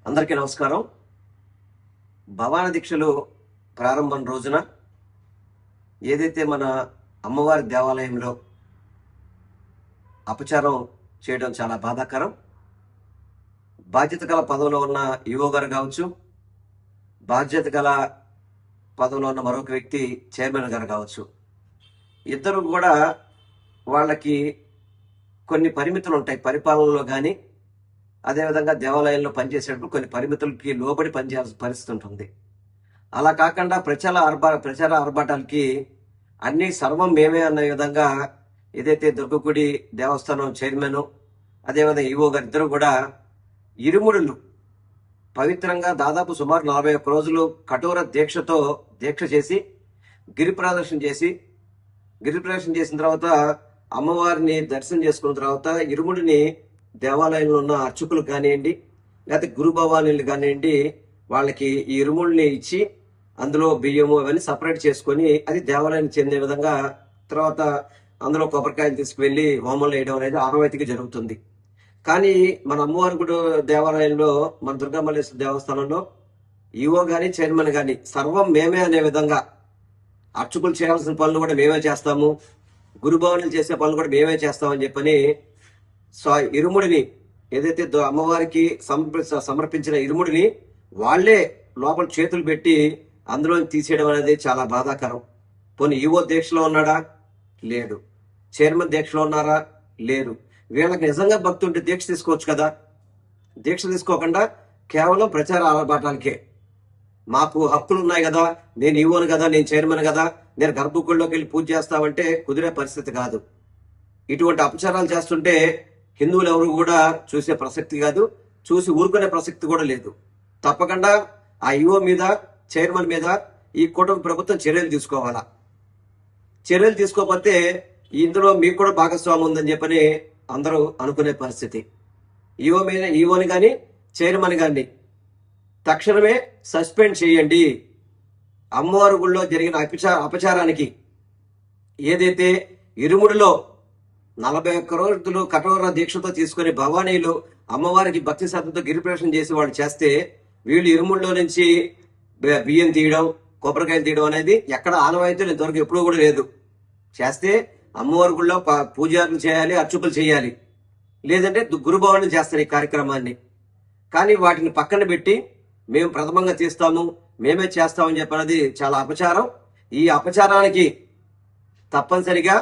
అందరికీ నమస్కారం. భవానీ దీక్షలు ప్రారంభం రోజున ఏదైతే మన అమ్మవారి దేవాలయంలో అపచారం చేయడం చాలా బాధాకరం. బాధ్యత గల పదవిలో ఉన్న ఈవో గారు కావచ్చు, బాధ్యత గల పదవిలో ఉన్న మరొక వ్యక్తి చైర్మన్ గారు కావచ్చు, ఇద్దరు కూడా వాళ్ళకి కొన్ని పరిమితులు ఉంటాయి. పరిపాలనలో కానీ అదేవిధంగా దేవాలయంలో పనిచేసేటప్పుడు కొన్ని పరిమితులకి లోబడి పనిచేయాల్సిన పరిస్థితి ఉంటుంది. అలా కాకుండా ప్రచార ఆర్భాటాలకి అన్ని సర్వం మేమే అన్న విధంగా ఏదైతే దుర్గగుడి దేవస్థానం చైర్మన్ అదేవిధంగా ఈవో గారు ఇద్దరు కూడా ఇరుముడులు పవిత్రంగా దాదాపు సుమారు 41 రోజులు కఠోర దీక్ష చేసి గిరి ప్రదర్శన చేసిన తర్వాత అమ్మవారిని దర్శనం చేసుకున్న తర్వాత ఇరుముడిని దేవాలయంలో ఉన్న అర్చకులు కానివ్వండి, లేకపోతే గురు భవానీలు కానివ్వండి, వాళ్ళకి ఈ ఇరుముడిని ఇచ్చి అందులో బియ్యము అవన్నీ సపరేట్ చేసుకొని అది దేవాలయానికి చెందే విధంగా తర్వాత అందులో కొబ్బరికాయలు తీసుకువెళ్ళి హోమంలో వేయడం అనేది ఆనవాయితీగా జరుగుతుంది. కానీ మన అమ్మవారి గుడి దేవాలయంలో, మన దుర్గామల్లేశ్వర దేవస్థానంలో ఈవో గాని చైర్మన్ గాని సర్వం మేమే అనే విధంగా అర్చకులు చేయాల్సిన పనులు కూడా మేమే చేస్తాము, గురు భవానీలు చేసే పనులు కూడా మేమే చేస్తామని చెప్పని ఇరుముడిని ఏదైతే అమ్మవారికి సమర్పించిన ఇరుముడిని వాళ్లే లోపల చేతులు పెట్టి అందులో తీసేయడం అనేది చాలా బాధాకరం. పోనీ ఈవో దీక్షలో ఉన్నాడా? లేడు. చైర్మన్ దీక్షలో ఉన్నారా? లేరు. వీళ్ళకి నిజంగా భక్తి ఉంటే దీక్ష తీసుకోవచ్చు కదా. దీక్ష తీసుకోకుండా కేవలం ప్రచార ఆర్భాటాలకే మాకు హక్కులు ఉన్నాయి కదా, నేను ఈవోను కదా, నేను చైర్మన్ కదా, నేను గర్భగుడిలోకి వెళ్ళి పూజ చేస్తామంటే కుదిరే పరిస్థితి కాదు. ఇటువంటి అపచారాలు చేస్తుంటే హిందువులు ఎవరు కూడా చూసే ప్రసక్తి కాదు, చూసి ఊరుకునే ప్రసక్తి కూడా లేదు. తప్పకుండా ఆ ఈవో మీద, చైర్మన్ మీద ఈ కూటమి ప్రభుత్వం చర్యలు తీసుకోవాలా. చర్యలు తీసుకోకపోతే ఇందులో మీకు కూడా భాగస్వామ్యం ఉందని చెప్పని అందరూ అనుకునే పరిస్థితి. ఈవోని కానీ చైర్మన్ గాని తక్షణమే సస్పెండ్ చేయండి. అమ్మవారి గుళ్ళో జరిగిన అపచారానికి ఏదైతే ఇరుముడిలో 41 రోజులు కఠోర దీక్షతో తీసుకుని భవానీలు అమ్మవారికి భక్తి శ్రద్ధతో గిరిప్రదక్షిణ చేసి వాళ్ళు చేస్తే వీళ్ళు ఇరుముడిలో నుంచి బియ్యం తీయడం, కొబ్బరికాయలు తీయడం అనేది ఎక్కడ ఆనవాయితీలు ఇంతవరకు ఎప్పుడూ కూడా లేదు. చేస్తే అమ్మవారి గుళ్ళో పూజారులు చేయాలి, అర్చకులు చేయాలి, లేదంటే గురు భవానీ చేస్తారు ఈ కార్యక్రమాన్ని. కానీ వాటిని పక్కన పెట్టి మేము ప్రథమంగా తీస్తాము, మేమే చేస్తామని చెప్పినది చాలా అపచారం. ఈ అపచారానికి తప్పనిసరిగా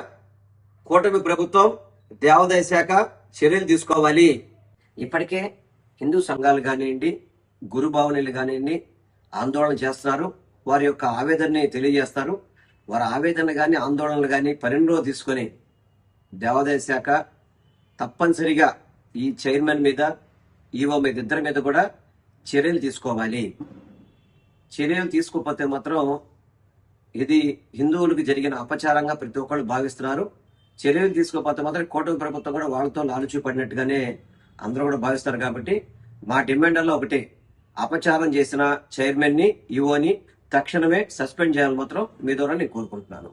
కూటమి ప్రభుత్వం, దేవాదాయ శాఖ చర్యలు తీసుకోవాలి. ఇప్పటికే హిందూ సంఘాలు కానివ్వండి, గురు భవానీలు కానివ్వండి ఆందోళన చేస్తున్నారు. వారి యొక్క ఆవేదనని తెలియజేస్తారు. వారి ఆవేదన కానీ ఆందోళనలు కానీ పరిణిలో తీసుకొని దేవాదాయ శాఖ తప్పనిసరిగా ఈ చైర్మన్ మీద, ఈవో మీద, ఇద్దరి మీద కూడా చర్యలు తీసుకోవాలి. చర్యలు తీసుకోకపోతే మాత్రం ఇది హిందువులకు జరిగిన అపచారంగా ప్రతి ఒక్కళ్ళు భావిస్తున్నారు. చర్యలు తీసుకోకపోతే మాత్రం కూటమి ప్రభుత్వం కూడా వాళ్ళతో లాలుచూ పడినట్టుగానే అందరూ కూడా భావిస్తారు. కాబట్టి మా డిమాండ్లో ఒకటి, అపచారం చేసిన చైర్మన్ ని, ఈవోని తక్షణమే సస్పెండ్ చేయాలని మాత్రం మీ ద్వారా నేను కోరుకుంటున్నాను.